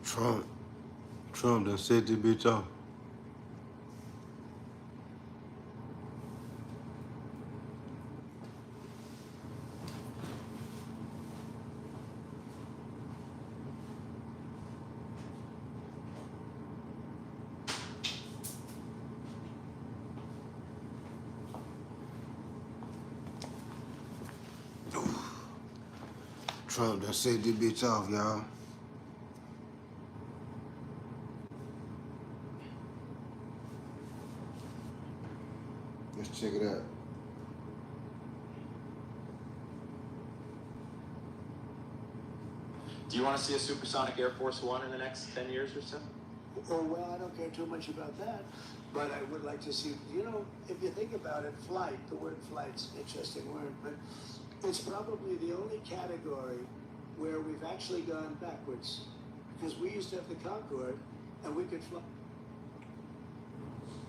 Trump done set this bitch off. Trump done set this bitch off, y'all. Let's check it out. Do you want to see a supersonic Air Force One in the next 10 years or so? Oh, well, I don't care too much about that, but I would like to see, if you think about it, flight, the word flight's an interesting word, but it's probably the only category where we've actually gone backwards, because we used to have the Concorde, and we could fly.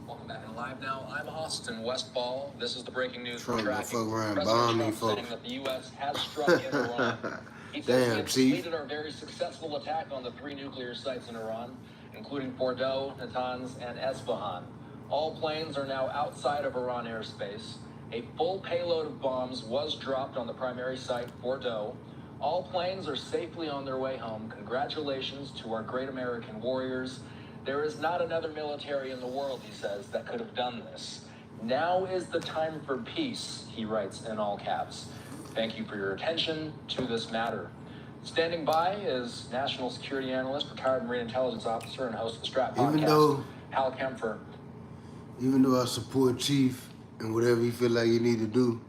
Welcome back and live now. I'm Austin Westfall. This is the breaking news Trump we're done tracking. fuck around, President bomb me, Trump folks. saying that the U.S. has struck in Iran. He says we Damn, have Chief. completed our very successful attack on the 3 nuclear sites in Iran, including Fordow, Natanz, and Esfahan. All planes are now outside of Iran airspace. A full payload of bombs was dropped on the primary site, Fordow. All planes are safely on their way home. Congratulations to our great American warriors. There is not another military in the world, he says, that could have done this. Now is the time for peace, he writes in all caps. Thank you for your attention to this matter. Standing by is National Security Analyst, retired Marine Intelligence Officer, and host of the Strat Podcast, Hal Kempfer. Even though I support Chief and whatever he feel like he need to do,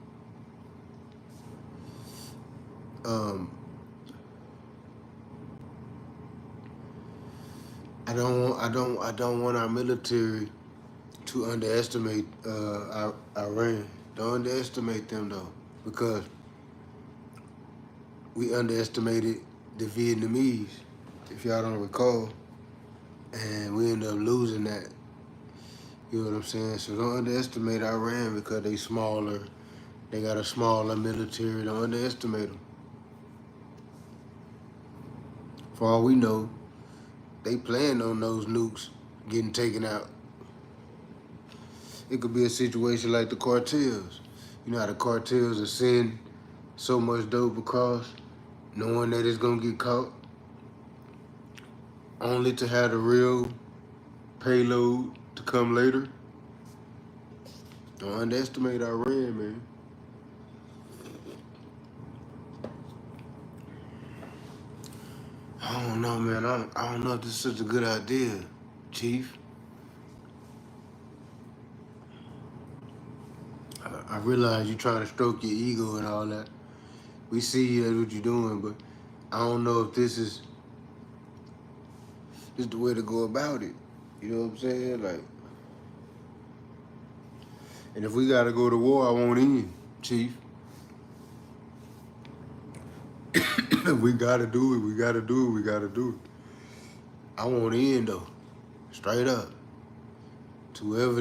I don't want our military to underestimate Iran. Don't underestimate them though, because we underestimated the Vietnamese, if y'all don't recall, and we ended up losing that. You know what I'm saying? So don't underestimate Iran because they smaller. They got a smaller military. Don't underestimate them. For all we know, they plan on those nukes getting taken out. It could be a situation like the cartels. You know how the cartels are sending so much dope across, knowing that it's gonna get caught, only to have the real payload to come later. Don't underestimate Iran, man. I don't know, man. I don't know if this is such a good idea, Chief. I realize you're trying to stroke your ego and all that. We see that's what you're doing, but I don't know if this is the way to go about it. You know what I'm saying? Like, and if we gotta go to war, I won't end, Chief. We gotta do it. We gotta do it. We gotta do it. I won't end though, straight up. To whoever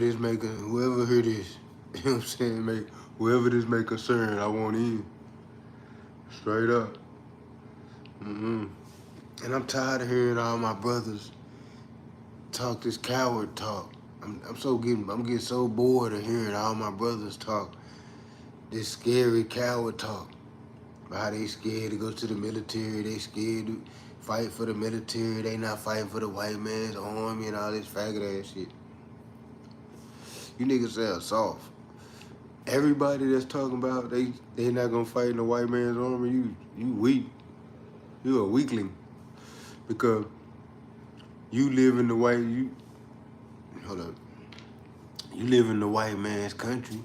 hear this, you know what I'm saying? Whoever this may concern, I won't end. Straight up. And I'm tired of hearing all my brothers talk this coward talk. I'm getting so bored of hearing all my brothers talk this scary coward talk about how they scared to go to the military, they scared to fight for the military, they not fighting for the white man's army and all this faggot ass shit. You niggas sound soft. Everybody that's talking about they not gonna fight in the white man's army, you weak. You a weakling. Because you live in the You live in the white man's country.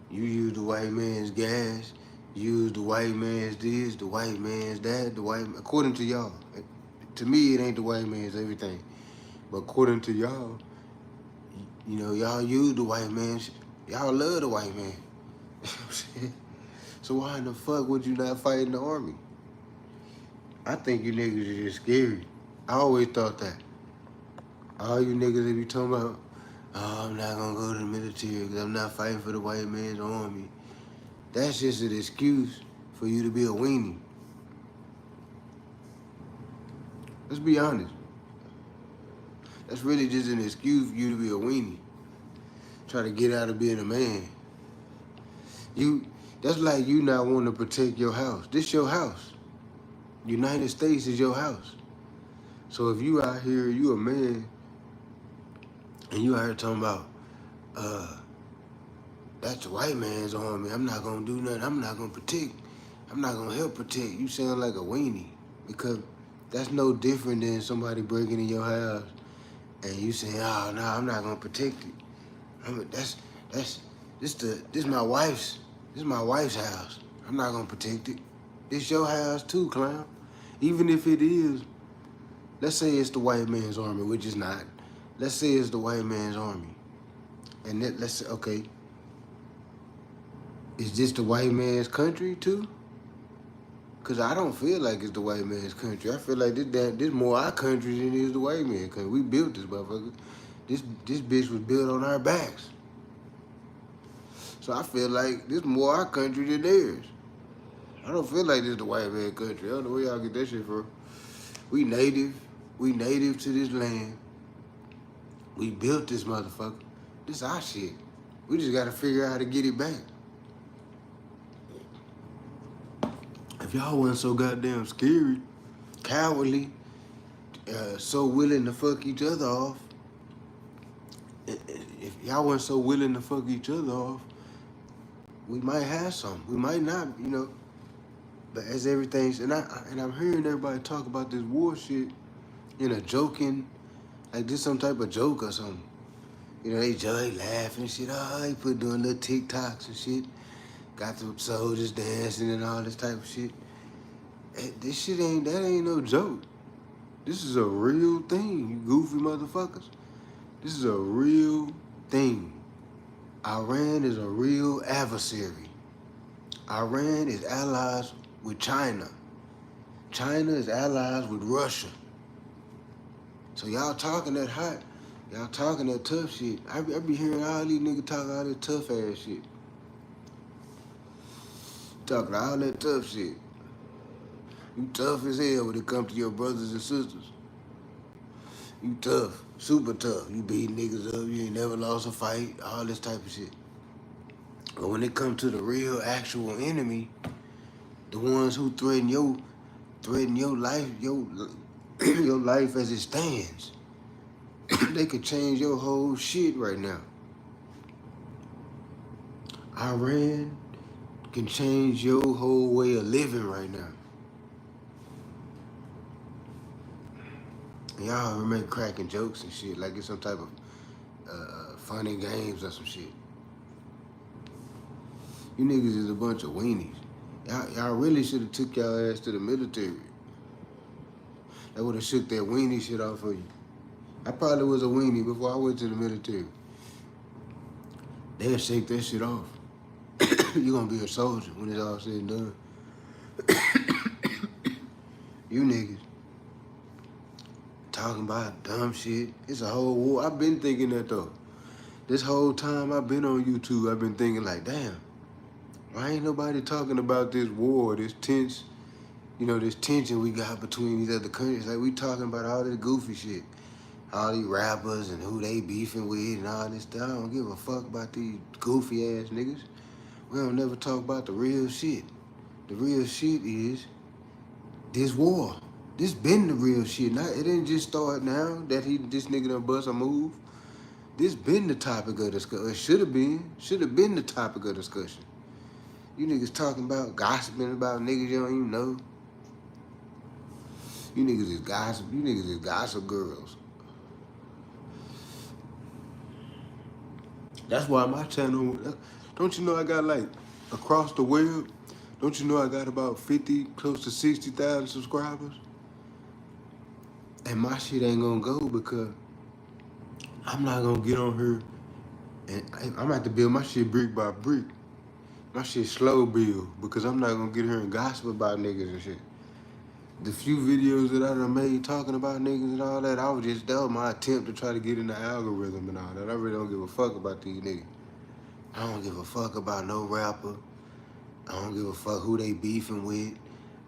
You use the white man's gas. You use the white man's this, the white man's that, according to y'all. To me, it ain't the white man's everything. But according to y'all, y'all use the white man. Y'all love the white man. You know what I'm saying? So why in the fuck would you not fight in the army? I think you niggas are just scary. I always thought that. All you niggas that be talking about, oh, I'm not gonna go to the military because I'm not fighting for the white man's army. That's just an excuse for you to be a weenie. Let's be honest. That's really just an excuse for you to be a weenie. Try to get out of being a man. That's like you not wanting to protect your house. This your house. United States is your house. So if you out here, you a man, and you out here talking about, that's the white man's army. I'm not gonna do nothing. I'm not gonna protect. I'm not gonna help protect. You sound like a weenie, because that's no different than somebody breaking in your house and you saying, "Oh no, I'm not gonna protect it." This my wife's house. I'm not gonna protect it. This your house too, clown. Even if it is, let's say it's the white man's army, which is not. Let's say it's the white man's army, and let's say, okay, is this the white man's country too? Cause I don't feel like it's the white man's country. I feel like this more our country than it is the white man's country. We built this motherfucker. This bitch was built on our backs. So I feel like this more our country than theirs. I don't feel like this the white man's country. I don't know where y'all get that shit from. We native to this land. We built this motherfucker. This our shit. We just gotta figure out how to get it back. If y'all wasn't so goddamn scary, cowardly, so willing to fuck each other off, if y'all wasn't so willing to fuck each other off, we might have some. We might not, you know. But as everything's, and I'm hearing everybody talk about this war shit in a joking, like this some type of joke or something. You know, they laughing and shit. Oh, they doing little TikToks and shit. Got the soldiers dancing and all this type of shit. This shit ain't no joke. This is a real thing, you goofy motherfuckers. This is a real thing. Iran is a real adversary. Iran is allies with China. China is allies with Russia. So y'all talking that hot. Y'all talking that tough shit. I be hearing all these niggas talk all that tough ass shit. Talking all that tough shit. You tough as hell when it comes to your brothers and sisters. You tough, super tough. You beat niggas up, you ain't never lost a fight, all this type of shit. But when it comes to the real, actual enemy, the ones who threaten your life, your life as it stands, they could change your whole shit right now. Iran can change your whole way of living right now. And y'all remain cracking jokes and shit like it's some type of funny games or some shit. You niggas is a bunch of weenies. Y'all really should have took y'all ass to the military. That would have shook that weenie shit off of you. I probably was a weenie before I went to the military. They'll shake that shit off. You're gonna be a soldier when it's all said and done. You niggas talking about dumb shit. It's a whole war. I've been thinking that though. This whole time I've been on YouTube, I've been thinking like, damn, why ain't nobody talking about this war, this tense, you know, this tension we got between these other countries? Like, we talking about all this goofy shit. All these rappers and who they beefing with and all this stuff. I don't give a fuck about these goofy ass niggas. We don't never talk about the real shit. The real shit is this war. This been the real shit. It didn't just start now that this nigga done bust a move. This been the topic of discussion. It should have been the topic of discussion. You niggas talking about gossiping about niggas you don't even know. You niggas is gossip. You niggas is gossip girls. That's why my channel, don't you know I got like across the web, don't you know I got about 50, close to 60,000 subscribers? And my shit ain't gonna go because I'm not gonna get on here and I'm gonna have to build my shit brick by brick. My shit slow build because I'm not gonna get here and gossip about niggas and shit. The few videos that I done made talking about niggas and all that, that was my attempt to try to get in the algorithm and all that. I really don't give a fuck about these niggas. I don't give a fuck about no rapper. I don't give a fuck who they beefing with.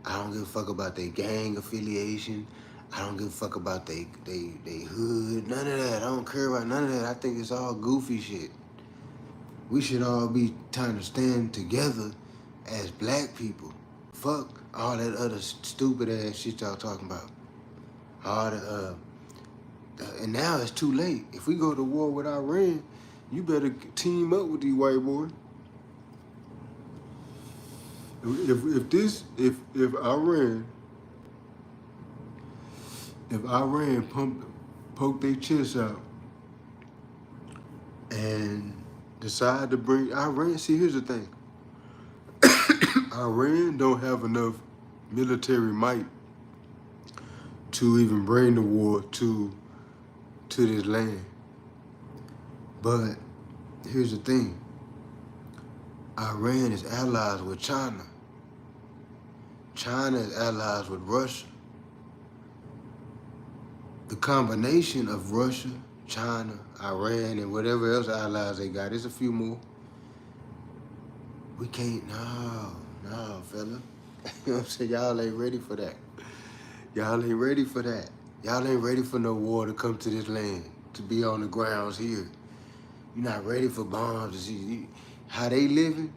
I don't give a fuck about their gang affiliation. I don't give a fuck about they hood, none of that. I don't care about none of that. I think it's all goofy shit. We should all be trying to stand together as black people. Fuck all that other stupid ass shit y'all talking about. All the and now it's too late. If we go to war with Iran, you better team up with these white boys. If Iran poke their chest out and decide to bring Iran, see, here's the thing. Iran don't have enough military might to even bring the war to this land. But here's the thing. Iran is allies with China. China is allies with Russia. The combination of Russia, China, Iran, and whatever else allies they got, there's a few more. We can't, no, fella. You know what I'm saying? Y'all ain't ready for that. Y'all ain't ready for that. Y'all ain't ready for no war to come to this land, to be on the grounds here. You're not ready for bombs to see how they living.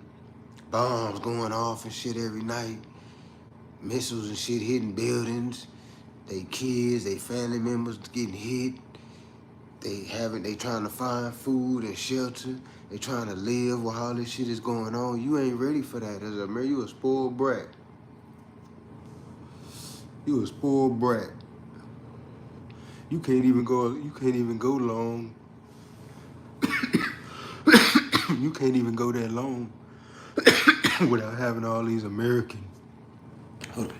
Bombs going off and shit every night. Missiles and shit hitting buildings. They kids, they family members getting hit. They trying to find food and shelter. They trying to live while all this shit is going on. You ain't ready for that. As a man, you a spoiled brat. You a spoiled brat. You can't even go long. You can't even go that long without having all these American. Hold on.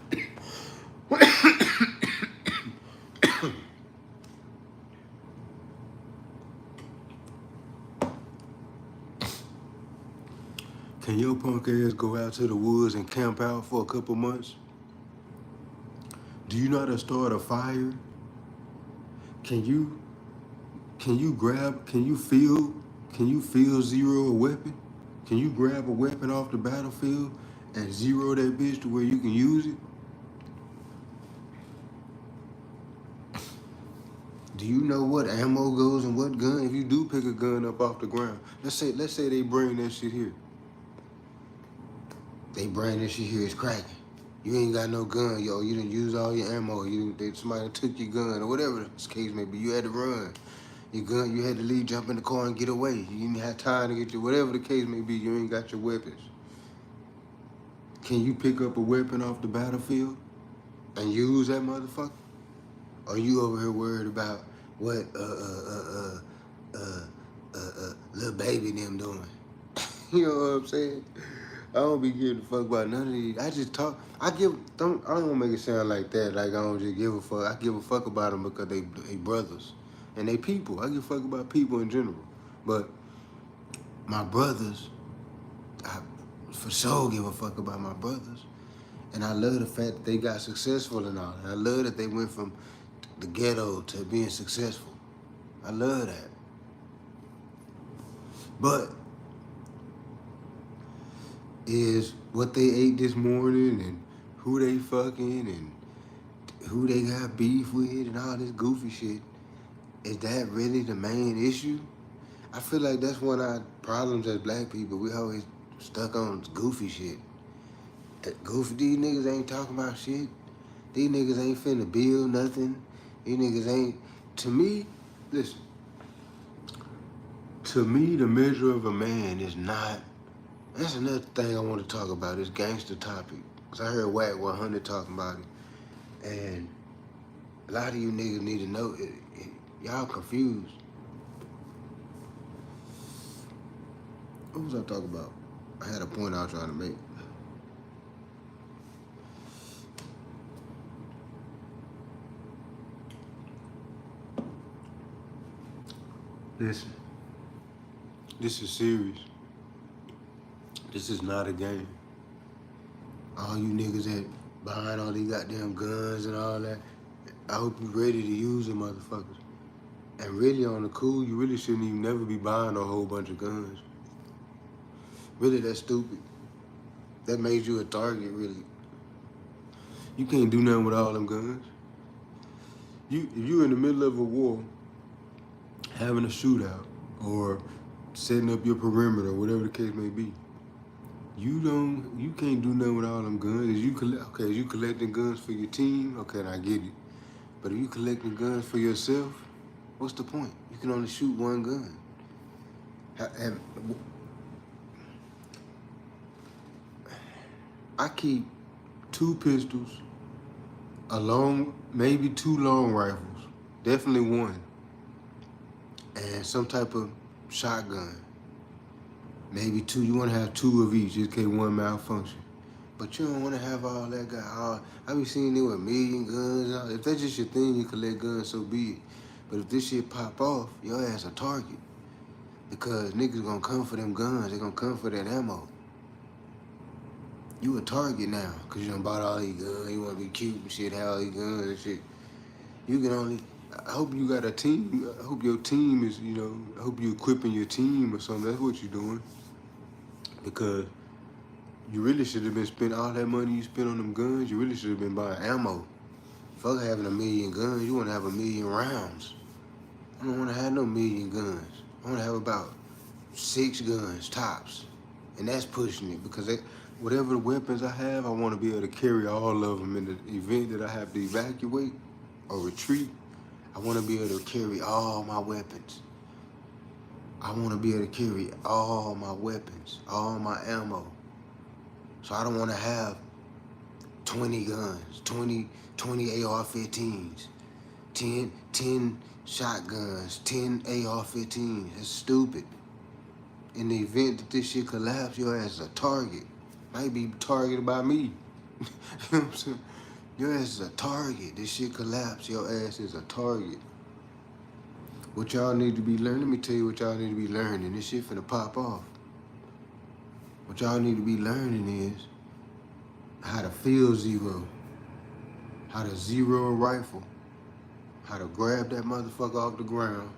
Can your punk ass go out to the woods and camp out for a couple months? Do you know how to start a fire? Can you feel zero a weapon? Can you grab a weapon off the battlefield and zero that bitch to where you can use it? Do you know what ammo goes in what gun? If you do pick a gun up off the ground, let's say they bring that shit here. They bring this shit here, it's cracking. You ain't got no gun, yo. You didn't use all your ammo. Somebody took your gun or whatever the case may be. You had to run. Your gun, you had to leave, jump in the car and get away. You didn't have time to get your, whatever the case may be, you ain't got your weapons. Can you pick up a weapon off the battlefield and use that motherfucker? Or you over here worried about what little baby them doing? You know what I'm saying? I don't be giving a fuck about none of these. I just talk. I don't want to make it sound like that. Like I don't just give a fuck. I give a fuck about them because they brothers and they people. I give a fuck about people in general. But my brothers, I for sure give a fuck about my brothers. And I love the fact that they got successful and all. And I love that they went from the ghetto to being successful. I love that. But is what they ate this morning and who they fucking and who they got beef with and all this goofy shit, is that really the main issue? I feel like that's one of our problems as black people. We always stuck on goofy shit. These niggas ain't talking about shit. These niggas ain't finna build nothing. These niggas ain't, to me, listen, to me the measure of a man is not. That's another thing I want to talk about, this gangster topic. Because I heard Wack 100 talking about it. And a lot of you niggas need to know, y'all confused. What was I talking about? I had a point I was trying to make. Listen, this is serious. This is not a game. All you niggas that buying all these goddamn guns and all that, I hope you ready to use them motherfuckers. And really on the cool, you really shouldn't even never be buying a whole bunch of guns. Really, that's stupid. That made you a target, really. You can't do nothing with all them guns. if you in the middle of a war, having a shootout, or setting up your perimeter, or whatever the case may be, you can't do nothing with all them guns. Is you collecting guns for your team? Okay, and I get it. But if you collecting guns for yourself, what's the point? You can only shoot one gun. I keep 2 pistols, maybe 2 long rifles, definitely 1, and some type of shotgun. Maybe 2. You want to have 2 of each in case one malfunction. But you don't want to have all that I be seeing it with 1,000,000 guns. If that's just your thing, you collect guns, so be it. But if this shit pop off, your ass a target. Because niggas gonna come for them guns. They gonna come for that ammo. You a target now, because you done bought all these guns. You want to be cute and shit, have all these guns and shit. You can only... I hope you got a team. I hope your team is, I hope you equipping your team or something. That's what you're doing. Because you really should have been spending all that money you spent on them guns. You really should have been buying ammo. Fuck having 1,000,000 guns. You want to have 1,000,000 rounds. I don't want to have no 1,000,000 guns. I want to have about 6 guns, tops. And that's pushing it. Because whatever the weapons I have, I want to be able to carry all of them in the event that I have to evacuate or retreat. I want to be able to carry all my weapons. I want to be able to carry all my weapons, all my ammo. So I don't want to have 20 guns, 20 AR-15s, 10 shotguns, 10 AR-15s. That's stupid. In the event that this shit collapse, your ass is a target. Might be targeted by me. You know what I'm saying? Your ass is a target. This shit collapse, your ass is a target. What y'all need to be learning, let me tell you what y'all need to be learning. This shit finna pop off. What y'all need to be learning is how to field zero, how to zero a rifle, how to grab that motherfucker off the ground,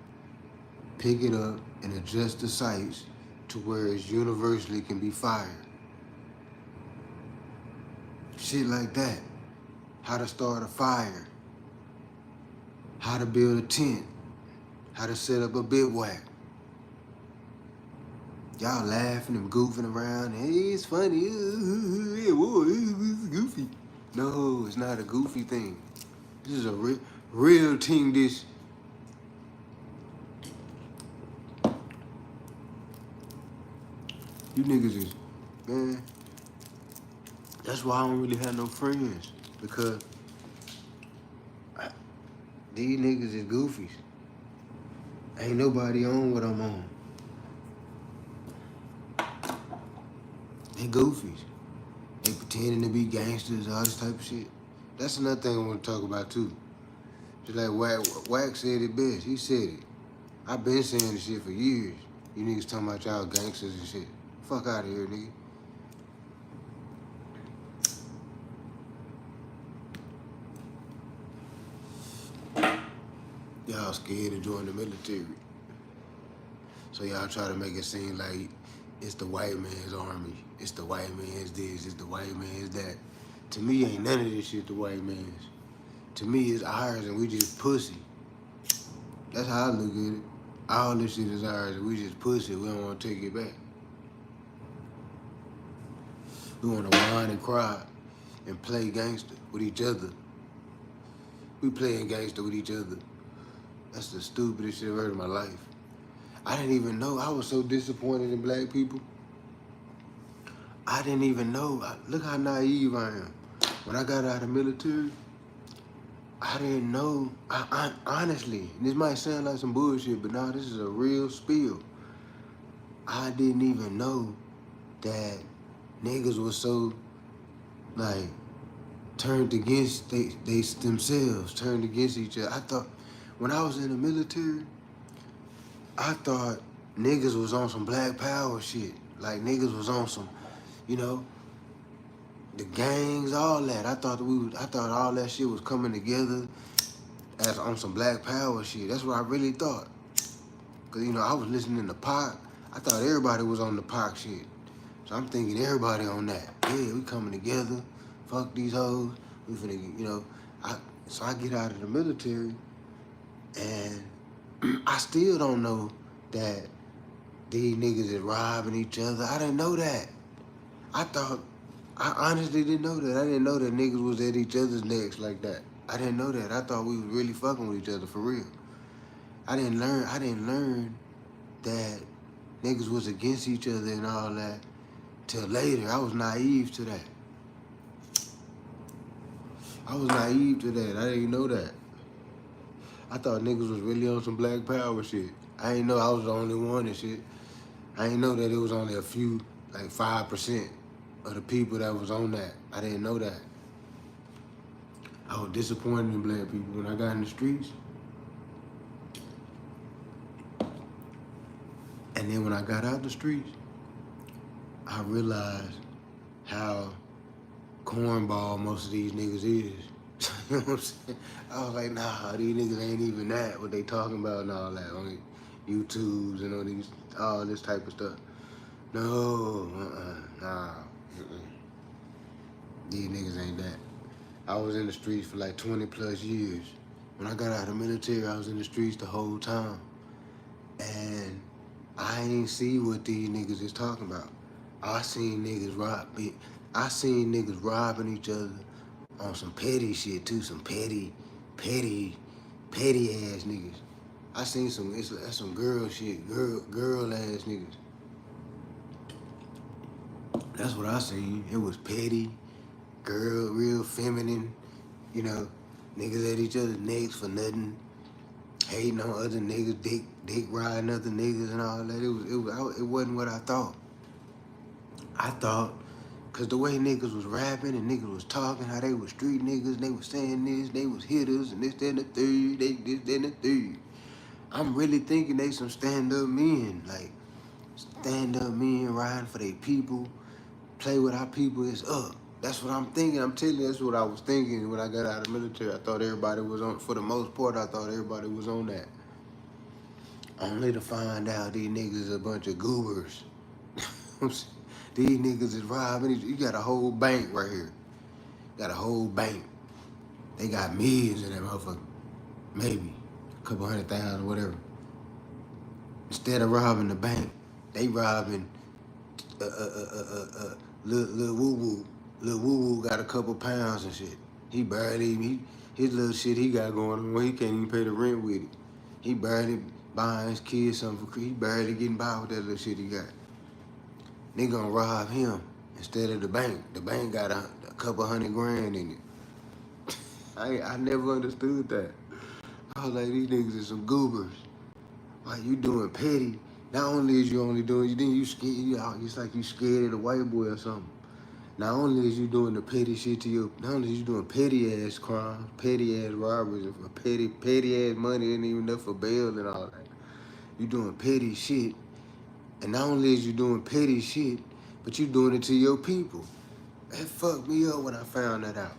pick it up, and adjust the sights to where it universally can be fired. Shit like that. How to start a fire, how to build a tent, how to set up a bivouac. Y'all laughing and goofing around. Hey, it's funny. It's goofy. No, it's not a goofy thing. This is a real team dish. You niggas is, man. That's why I don't really have no friends. Because these niggas is goofies. Ain't nobody on what I'm on. They goofies. They pretending to be gangsters, all this type of shit. That's another thing I want to talk about too. Just like Wack said it best. He said it. I've been saying this shit for years. You niggas talking about y'all gangsters and shit. Fuck out of here, nigga. Y'all scared to join the military. So y'all try to make it seem like it's the white man's army. It's the white man's this, it's the white man's that. To me, ain't none of this shit the white man's. To me, it's ours and we just pussy. That's how I look at it. All this shit is ours and we just pussy. We don't want to take it back. We want to whine and cry and play gangster with each other. We playing gangster with each other. That's the stupidest shit I've heard in my life. I didn't even know. I was so disappointed in black people. I didn't even know. Look how naive I am. When I got out of the military, I didn't know. I honestly, this might sound like some bullshit, but no, this is a real spiel. I didn't even know that niggas was so, like, turned against themselves, turned against each other. I thought, when I was in the military, I thought niggas was on some black power shit. Like niggas was on some, the gangs, all that. I thought all that shit was coming together as on some black power shit. That's what I really thought. Cause I was listening to Pac. I thought everybody was on the Pac shit. So I'm thinking everybody on that. Yeah, we coming together. Fuck these hoes. We finna, So I get out of the military, and I still don't know that these niggas is robbing each other. I didn't know that. I honestly didn't know that. I didn't know that niggas was at each other's necks like that. I didn't know that. I thought we was really fucking with each other for real. I didn't learn that niggas was against each other and all that till later. I was naive to that. I didn't know that. I thought niggas was really on some black power shit. I didn't know I was the only one and shit. I didn't know that it was only a few, like 5% of the people that was on that. I didn't know that. I was disappointed in black people when I got in the streets. And then when I got out the streets, I realized how cornball most of these niggas is. You know what I'm saying? I was like, nah, these niggas ain't even that, what they talking about and all that on YouTubes and all this type of stuff. No, nah. These niggas ain't that. I was in the streets for like 20 plus years. When I got out of the military, I was in the streets the whole time. And I ain't see what these niggas is talking about. I seen niggas robbing each other on some petty shit too, some petty ass niggas. I seen that's some girl shit, girl ass niggas. That's what I seen. It was petty, girl, real feminine, you know, niggas at each other's necks for nothing, hating on other niggas, dick riding other niggas and all that. It wasn't what I thought. I thought, cause the way niggas was rapping and niggas was talking, how they was street niggas, they was saying this, they was hitters and this, that, and the third, this, that, and the third. I'm really thinking they some stand-up men, like stand-up men riding for their people, play with our people, it's up. That's what I'm thinking. I'm telling you, that's what I was thinking when I got out of the military. I thought everybody was on, for the most part, I thought everybody was on that. Only to find out these niggas a bunch of goobers. These niggas is robbing. You got a whole bank right here. Got a whole bank. They got millions in that motherfucker. Maybe a couple 100,000, whatever. Instead of robbing the bank, they robbing Lil Woo Woo. Lil Woo Woo got a couple pounds and shit. He barely, his little shit he got going on, he can't even pay the rent with it. He barely buying his kids something for free. He barely getting by with that little shit he got. They gonna rob him instead of the bank. The bank got a couple $100 grand in it. I never understood that. I was like, these niggas is some goobers. Like, you doing petty. Not only is you only doing, then you scared, it's like you scared of the white boy or something. Not only is you doing the petty shit not only is you doing petty ass crimes, petty ass robberies, petty ass money, ain't even enough for bail and all that. You doing petty shit. And not only is you doing petty shit, but you doing it to your people. That fucked me up when I found that out.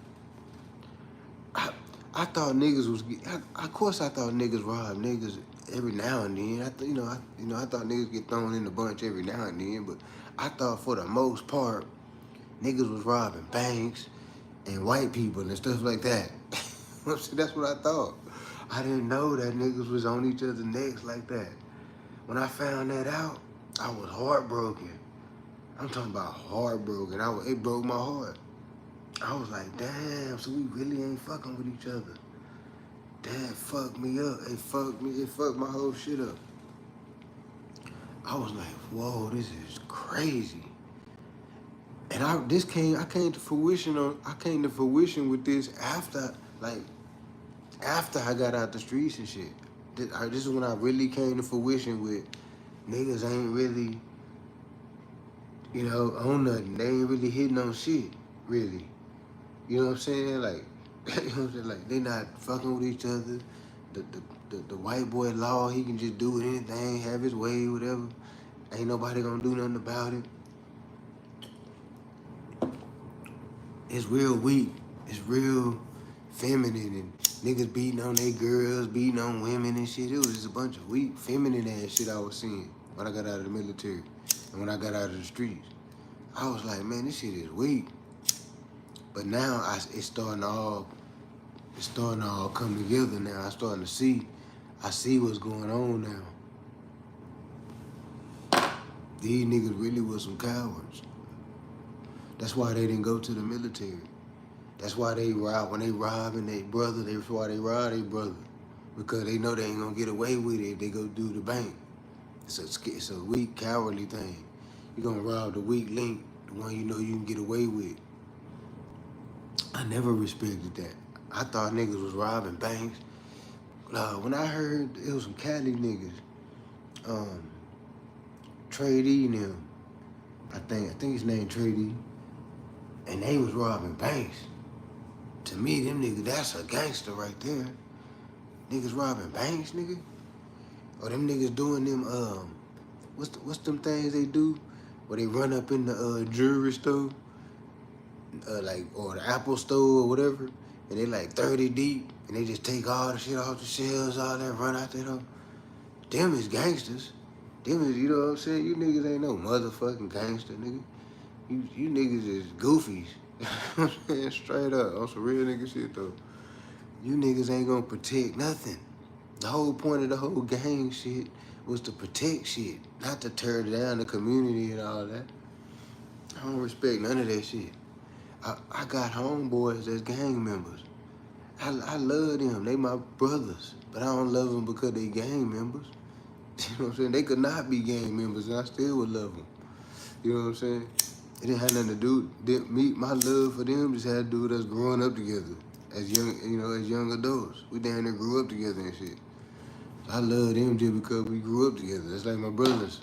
I thought niggas was, of course I thought niggas rob niggas every now and then. I thought niggas get thrown in the bunch every now and then, but I thought for the most part, niggas was robbing banks and white people and stuff like that. That's what I thought. I didn't know that niggas was on each other's necks like that. When I found that out, I was heartbroken. I'm talking about heartbroken. It broke my heart. I was like, damn, so we really ain't fucking with each other. That fucked me up. It fucked my whole shit up. I was like, whoa, this is crazy. And I came to fruition with this after I got out the streets and shit. This is when I really came to fruition with niggas ain't really, on nothing. They ain't really hitting on shit, really. You know what I'm saying? Like, you know what I'm saying? Like, they not fucking with each other. The white boy law, he can just do anything, have his way, whatever. Ain't nobody gonna do nothing about it. It's real weak. It's real feminine and niggas beating on their girls, beating on women and shit. It was just a bunch of weak, feminine ass shit I was seeing when I got out of the military and when I got out of the streets. I was like, man, this shit is weak. But now it's starting to all it's starting to all come together now. I see what's going on now. These niggas really was some cowards. That's why they didn't go to the military. That's why they rob, when they robbing their brother, that's why they rob their brother. Because they know they ain't gonna get away with it if they go do the bank. It's a weak, cowardly thing. You're gonna rob the weak link, the one you know you can get away with. I never respected that. I thought niggas was robbing banks. When I heard it was some Cali niggas, Trade E and them, I think his name Trade E, and they was robbing banks. To me, them niggas, that's a gangster right there. Niggas robbing banks, nigga. Or them niggas doing them, what's them things they do? Where they run up in the jewelry store, or the Apple store or whatever, and they like 30 deep, and they just take all the shit off the shelves, all that, run out there though. Them is gangsters. Them is, you know what I'm saying? You niggas ain't no motherfucking gangster, nigga. You niggas is goofies. Straight up, on some real nigga shit though. You niggas ain't gonna protect nothing. The whole point of the whole gang shit was to protect shit, not to tear down the community and all that. I don't respect none of that shit. I got homeboys that's gang members. I love them. They my brothers, but I don't love them because they gang members. You know what I'm saying? They could not be gang members and I still would love them. You know what I'm saying? It didn't have nothing to do, my love for them just had to do with us growing up together as young adults. We down there grew up together and shit. I love them just because we grew up together. That's like my brothers.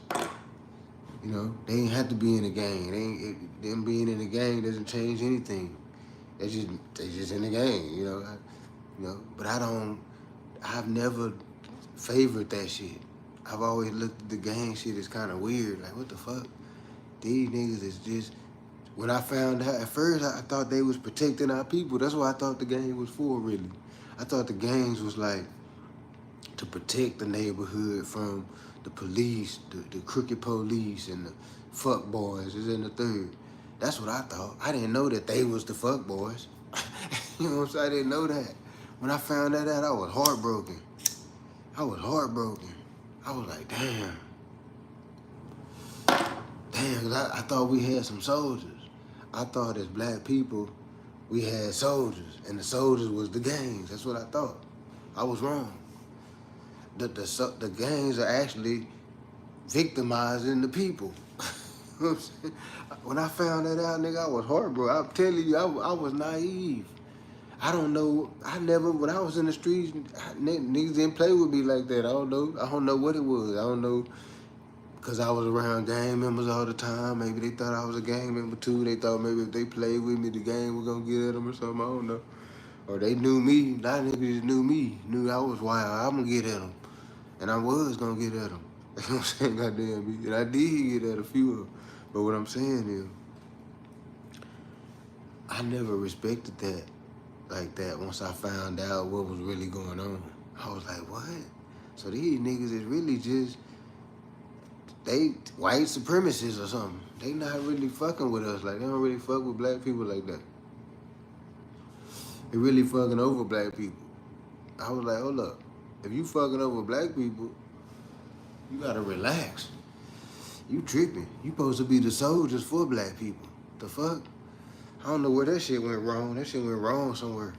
You know, they ain't have to be in a gang. Them being in a gang doesn't change anything. They just in the gang, you know. But I've never favored that shit. I've always looked at the gang shit as kind of weird. Like, what the fuck? These niggas is just, when I found out, at first I thought they was protecting our people. That's what I thought the gang was for, really. I thought the gangs was like to protect the neighborhood from the police, the crooked police and the fuck boys is in the third. That's what I thought. I didn't know that they was the fuck boys. You know what I'm saying? I didn't know that. When I found that out, I was heartbroken. I was like, damn. Damn, 'cause I thought we had some soldiers. I thought as black people, we had soldiers, and the soldiers was the gangs. That's what I thought. I was wrong. The gangs are actually victimizing the people. You know what I'm saying? When I found that out, nigga, I was heartbroken. I'm telling you, I was naive. I don't know. When I was in the streets, niggas didn't play with me like that. I don't know what it was. I don't know. Because I was around gang members all the time. Maybe they thought I was a gang member too. They thought maybe if they played with me, the gang was going to get at them or something. I don't know. Or they knew me. A lot of niggas knew me. Knew I was wild. I'm going to get at them. And I was going to get at them. You know what I'm saying? Goddamn me. And I did get at a few of them. But what I'm saying is, I never respected that like that once I found out what was really going on. I was like, what? So these niggas is really just, they white supremacists or something. They not really fucking with us. Like, they don't really fuck with black people like that. They really fucking over black people. I was like, hold up. If you fucking over black people, you gotta relax. You tripping. You supposed to be the soldiers for black people. The fuck? I don't know where that shit went wrong. That shit went wrong somewhere.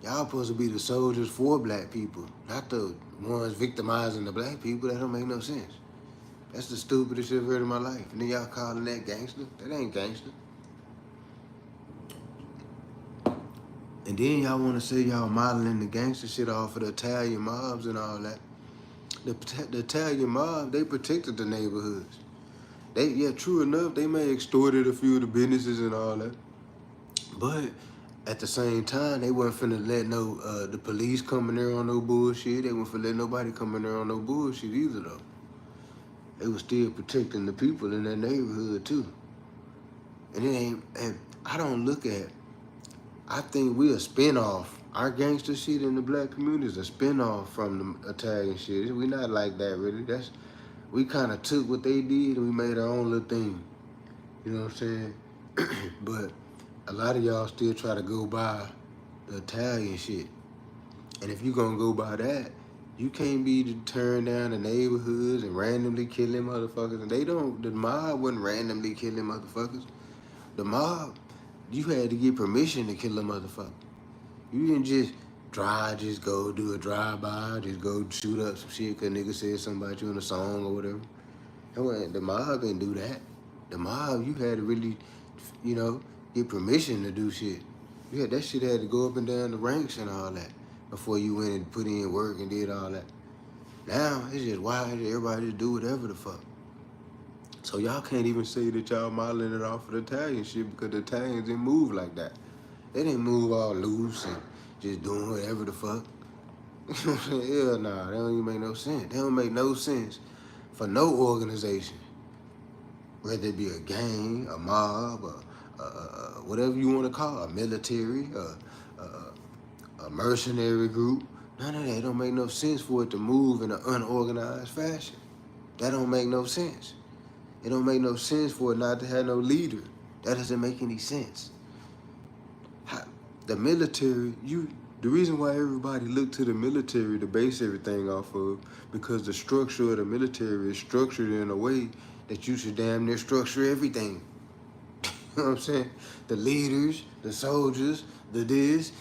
Y'all supposed to be the soldiers for black people, not the ones victimizing the black people. That don't make no sense. That's the stupidest shit I've heard in my life. And then y'all calling that gangster? That ain't gangster. And then y'all want to say y'all modeling the gangster shit off of the Italian mobs and all that. The Italian mob, they protected the neighborhoods. True enough, they may extorted a few of the businesses and all that. But at the same time, they wasn't finna let the police come in there on no bullshit. They wasn't finna let nobody come in there on no bullshit either though. They was still protecting the people in that neighborhood too. And I don't look at, I think we a spinoff. Our gangster shit in the black community is a spinoff from the Italian shit. We not like that really. We kind of took what they did and we made our own little thing. You know what I'm saying? But a lot of y'all still try to go by the Italian shit. And if you gonna go by that, you can't be to turn down the neighborhoods and randomly killing motherfuckers. And the mob wasn't randomly killing motherfuckers. The mob, you had to get permission to kill a motherfucker. You didn't just go do a drive-by, just go shoot up some shit because nigga said something about you in a song or whatever. The mob didn't do that. The mob, you had to really, get permission to do shit. That shit had to go up and down the ranks and all that before you went and put in work and did all that. Now, it's just wild. Everybody just do whatever the fuck. So y'all can't even say that y'all modeling it off of the Italian shit because the Italians didn't move like that. They didn't move all loose and just doing whatever the fuck. You know what I'm saying? Hell nah, that don't even make no sense. That don't make no sense for no organization. Whether it be a gang, a mob, whatever you want to call it, a military, a mercenary group. None of that don't make no sense for it to move in an unorganized fashion. That don't make no sense. It don't make no sense for it not to have no leader. That doesn't make any sense. The military, the reason why everybody look to the military to base everything off of, because the structure of the military is structured in a way that you should damn near structure everything. You know what I'm saying? The leaders, the soldiers, the this.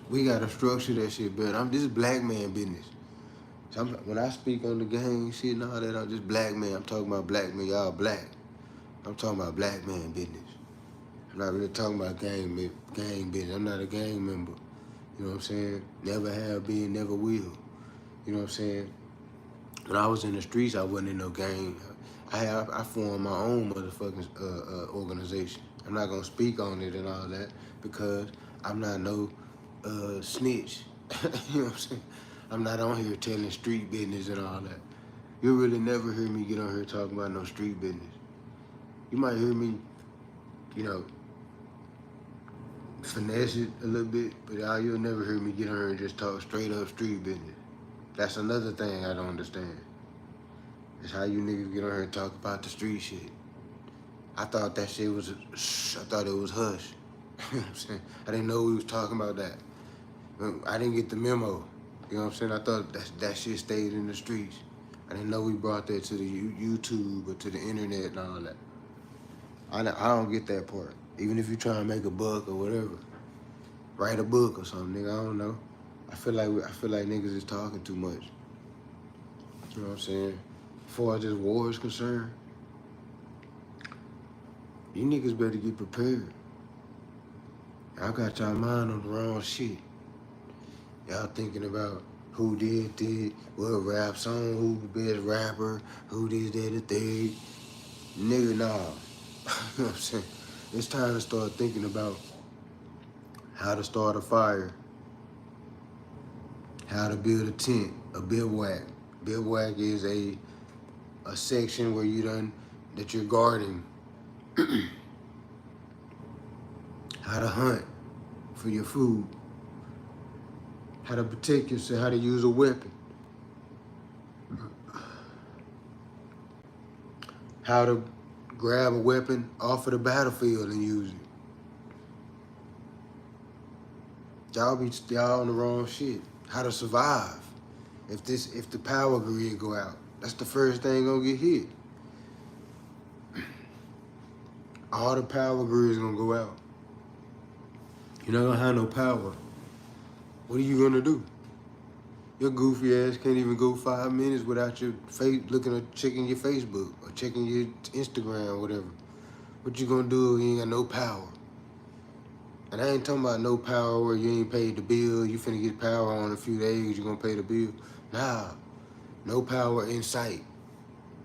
We gotta structure that shit better. This is black man business. So when I speak on the gang shit and all that, I'm just black man. I'm talking about black men. Y'all black. I'm talking about black man business. I'm not really talking about gang business. I'm not a gang member. You know what I'm saying? Never have been, never will. You know what I'm saying? When I was in the streets, I wasn't in no gang. I formed my own motherfucking organization. I'm not gonna speak on it and all that because I'm not no snitch. You know what I'm saying? I'm not on here telling street business and all that. You'll really never hear me get on here talking about no street business. You might hear me, finesse it a little bit, but you'll never hear me get on here and just talk straight up street business. That's another thing I don't understand. It's how you niggas get on here and talk about the street shit. I thought that shit was, I thought it was hush. You know what I'm saying? I didn't know we was talking about that. I didn't get the memo. You know what I'm saying? I thought that shit stayed in the streets. I didn't know we brought that to the YouTube or to the internet and all that. I don't get that part. Even if you try to make a buck or whatever, write a book or something, nigga. I don't know. I feel like niggas is talking too much. You know what I'm saying? As far as this war is concerned, you niggas better get prepared. Y'all got y'all mind on the wrong shit. Y'all thinking about who did what rap song, who the best rapper, who this, that, the third. Nigga, nah. You know what I'm saying? It's time to start thinking about how to start a fire, how to build a tent, a bivouac. Bivouac is a section where that you're guarding. How to hunt for your food. How to protect yourself, how to use a weapon. How to grab a weapon off of the battlefield and use it. Y'all on the wrong shit. How to survive. If the power grid go out, that's the first thing gonna get hit. All the power grids gonna go out. You're not gonna have no power. What are you gonna do? Your goofy ass can't even go 5 minutes without your face checking your Facebook or checking your Instagram or whatever. What you gonna do if you ain't got no power? And I ain't talking about no power where you ain't paid the bill, you finna get power on in a few days, you gonna pay the bill. Nah, no power in sight.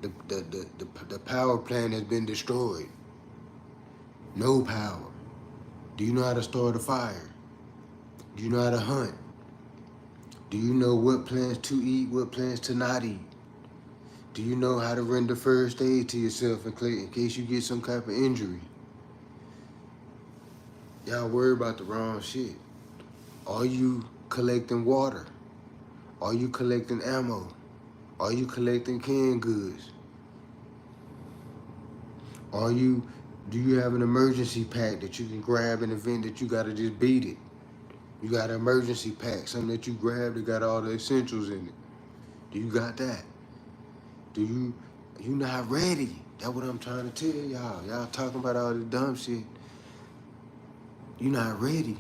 The power plant has been destroyed. No power. Do you know how to start a fire? Do you know how to hunt? Do you know what plants to eat, what plants to not eat? Do you know how to render first aid to yourself in case you get some type of injury? Y'all worry about the wrong shit. Are you collecting water? Are you collecting ammo? Are you collecting canned goods? Are you Do you have an emergency pack that you can grab in the event that you gotta just beat it? You got an emergency pack, something that you grab that got all the essentials in it. Do you got that? You not ready? That's what I'm trying to tell y'all. Y'all talking about all this dumb shit. You not ready.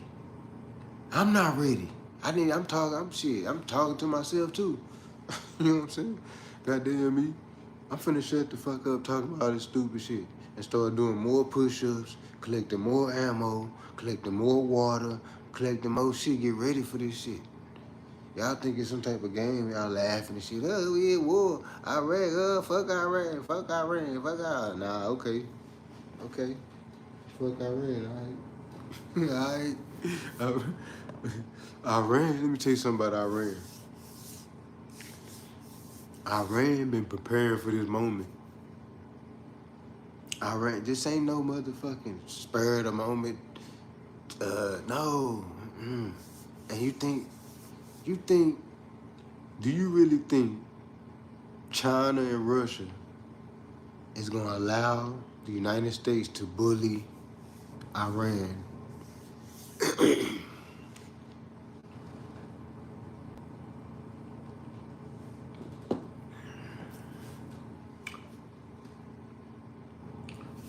I'm not ready. I'm talking to myself too. You know what I'm saying? Goddamn me. I'm finna shut the fuck up talking about all this stupid shit and start doing more push-ups, collecting more ammo, collecting more water, collecting more shit. Get ready for this shit. Y'all think it's some type of game. Y'all laughing and shit. Oh, we at war. Iran. Fuck Iran. Fuck Iran. Fuck Iran. Nah, okay. Okay. Fuck Iran, alright? Alright. Iran. Let me tell you something about Iran. Iran been preparing for this moment. Iran, this ain't no motherfucking spur of the moment. No. Mm-mm. And you think, do you really think China and Russia is gonna allow the United States to bully Iran?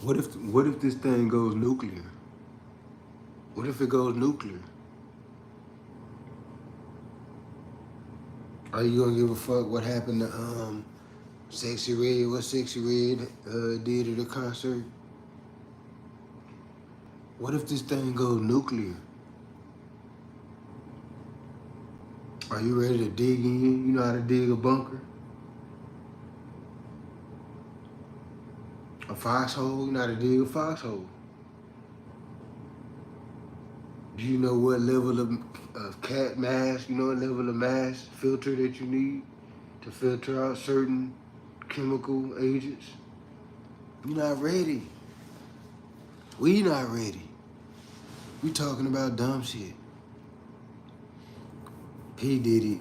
What if this thing goes nuclear? What if it goes nuclear? Are you gonna give a fuck what happened to Sexy Red? What Sexy Red did at the concert? What if this thing goes nuclear? Are you ready to dig in? You know how to dig a bunker? A foxhole? You know how to dig a foxhole? Do you know what level of cat mask, you know what level of mask filter that you need to filter out certain chemical agents? You're not ready. We not ready. We talking about dumb shit. P. Diddy,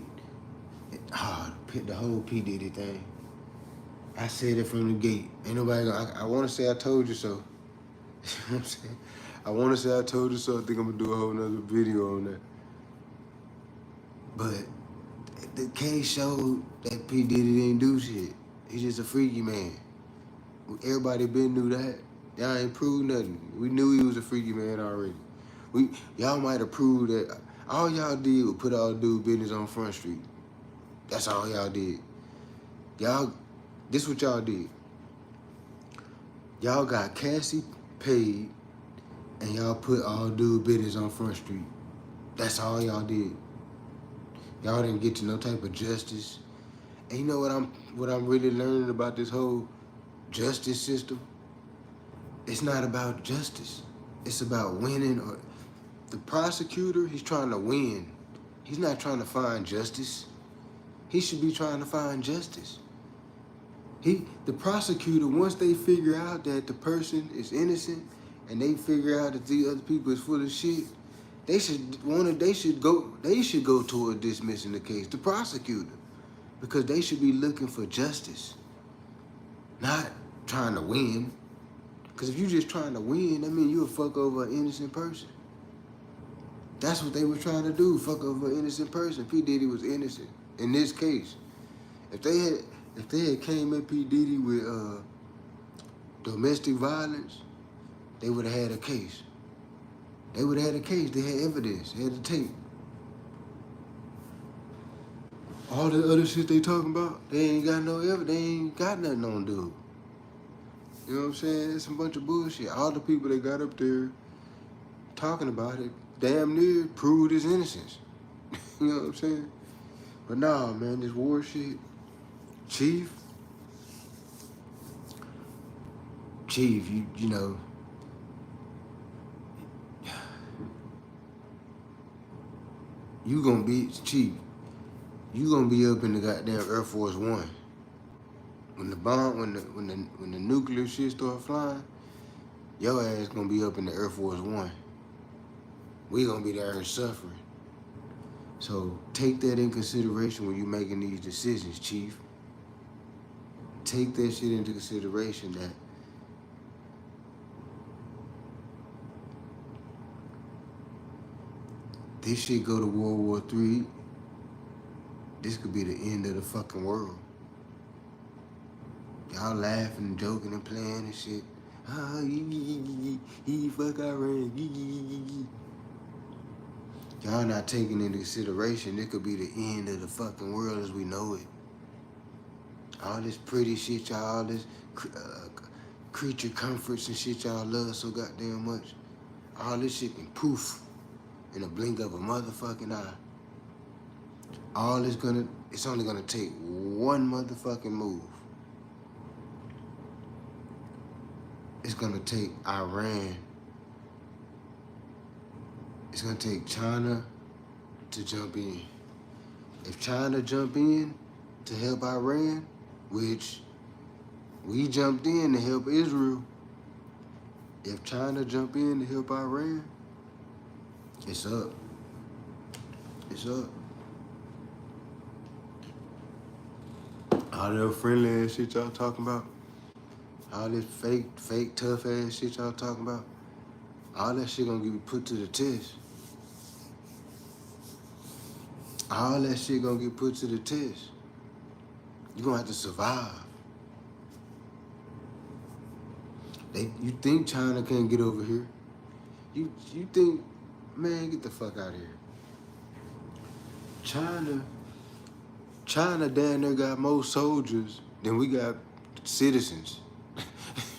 the whole P. Diddy thing. I said it from the gate. Ain't nobody gonna, I wanna say I told you so. You know what I'm saying? I wanna say I told you so. I think I'm gonna do a whole nother video on that. But the case showed that P. Diddy didn't do shit. He's just a freaky man. Everybody been knew that. Y'all ain't proved nothing. We knew he was a freaky man already. Y'all might have proved that all y'all did was put all dude business on Front Street. That's all y'all did. This what y'all did. Y'all got Cassie paid and y'all put all dude business on Front Street. That's all y'all did. Y'all didn't get to no type of justice. And you know what I'm really learning about this whole justice system? It's not about justice. It's about winning. Or the prosecutor, he's trying to win. He's not trying to find justice. He should be trying to find justice. The prosecutor, once they figure out that the person is innocent and they figure out that the other people is full of shit, they should go toward dismissing the case. The prosecutor, because they should be looking for justice, not trying to win. Because if you're just trying to win, that means you'll fuck over an innocent person. That's what they were trying to do, fuck over an innocent person. P. Diddy was innocent in this case. If they had came at P. Diddy with domestic violence, they would have had a case. They would have had a case. They had evidence. They had the tape. All the other shit they talking about, they ain't got no evidence. They ain't got nothing on dude. You know what I'm saying? It's a bunch of bullshit. All the people that got up there talking about it damn near proved his innocence. You know what I'm saying? But nah, man, this war shit, Chief, you know, you gonna be, Chief, you gonna be up in the goddamn Air Force One. When the bomb, when the nuclear shit start flying, your ass gonna be up in the Air Force One. We gonna be there suffering. So take that in consideration when you're making these decisions, Chief. Take that shit into consideration that this shit go to World War III, this could be the end of the fucking world. Y'all laughing and joking and playing and shit. Ah, he fuck Iran. Y'all not taking into consideration this could be the end of the fucking world as we know it. All this pretty shit, y'all, all this creature comforts and shit y'all love so goddamn much. All this shit can poof in a blink of a motherfucking eye. It's only gonna take one motherfucking move. It's gonna take Iran. It's gonna take China to jump in. If China jump in to help Iran, which we jumped in to help Israel, if China jump in to help Iran, it's up. It's up. All that friendly ass shit y'all talking about, all this fake tough ass shit y'all talking about, all that shit gonna get put to the test. All that shit gonna get put to the test. You're gonna have to survive. You think China can't get over here? You think, man, get the fuck out of here. China down there got more soldiers than we got citizens.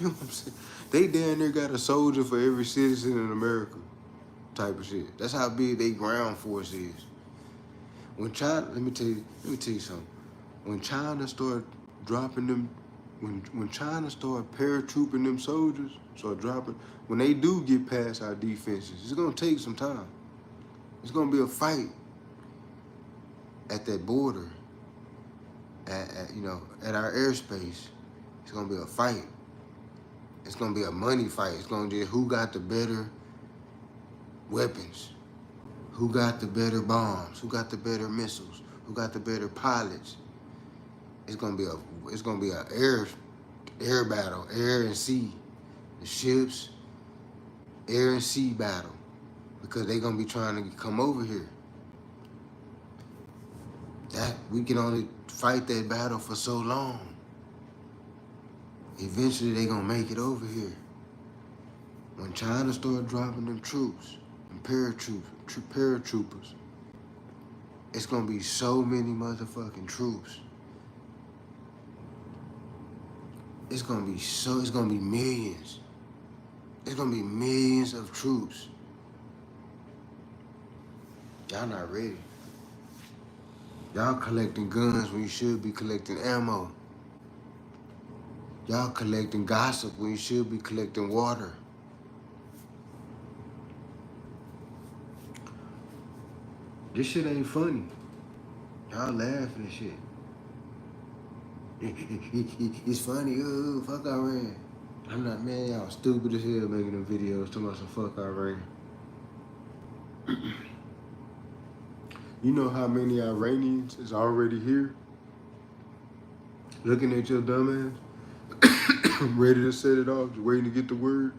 You know what I'm saying? They down there got a soldier for every citizen in America type of shit. That's how big they ground force is. When China, let me tell you something. When China started dropping them, when China started paratrooping them soldiers, when they do get past our defenses, it's gonna take some time. It's gonna be a fight at that border, at our airspace. It's gonna be a fight. It's gonna be a money fight. It's gonna be who got the better weapons, who got the better bombs, who got the better missiles, who got the better pilots. It's gonna be a air battle, air and sea, the ships, air and sea battle, because they gonna be trying to come over here. That we can only fight that battle for so long. Eventually they gonna make it over here. When China started dropping them troops and paratroopers, it's gonna be so many motherfucking troops. It's gonna be millions. It's gonna be millions of troops. Y'all not ready. Y'all collecting guns when you should be collecting ammo. Y'all collecting gossip when you should be collecting water. This shit ain't funny. Y'all laughing and shit. It's funny, oh, fuck Iran. I'm not, man, y'all stupid as hell making them videos talking about some fuck Iran. You know how many Iranians is already here? Looking at your dumb ass, ready to set it off, just waiting to get the word.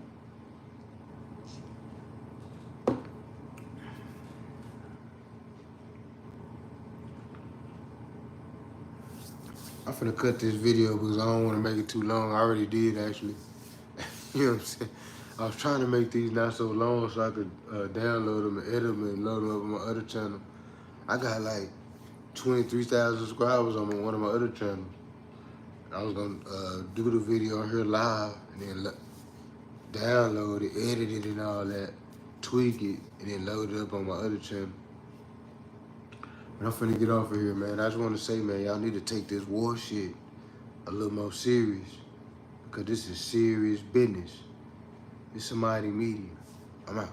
I'm finna cut this video because I don't want to make it too long. I already did, actually. You know what I'm saying? I was trying to make these not so long so I could download them and edit them and load them up on my other channel. I got like 23,000 subscribers on one of my other channels. I was gonna do the video on here live and then download it, edit it and all that, tweak it, and then load it up on my other channel. But I'm finna get off of here, man. I just want to say, man, y'all need to take this war shit a little more serious, because this is serious business. It's Somebody Media. I'm out.